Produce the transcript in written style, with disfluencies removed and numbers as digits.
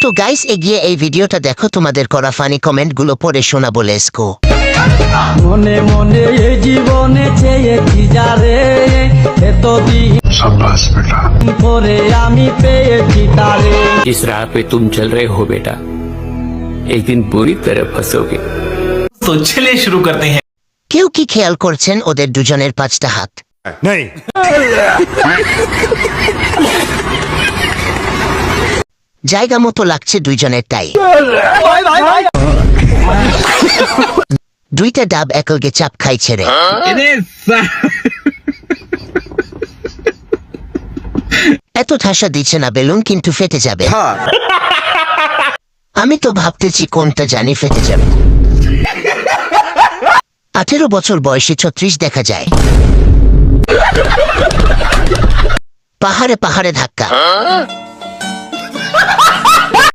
তো গাইস এগিয়ে এই ভিডিওটা দেখো, তোমাদের করা ফানি কমেন্ট গুলো পড়ে শোনাবো। Let's go. মনে মনে এই জীবনে চেয়েছি যারে, এতদিন शाबाश बेटा। পরে আমি পেয়েছি তারে। जिस राह पे तुम चल रहे हो बेटा, एक दिन बुरी तरह फंसोगे। तो चलिए शुरू करते हैं। কেউ কি খেয়াল করছেন ওদের দুজনের 5টা হাত? नहीं। জায়গা মতো লাগছে দুইজনের টাই। দুইটা ডাব একলগে চাপ খাইছে রে। এত ঠাসা দিচ্ছে না বেলুন, কিন্তু ফেটে যাবে। আমি তো ভাবতেছি কোনটা জানি ফেটে যাবে। 18 বছর বয়সে 36 দেখা যায়। পাহাড়ে পাহাড়ে ধাক্কা।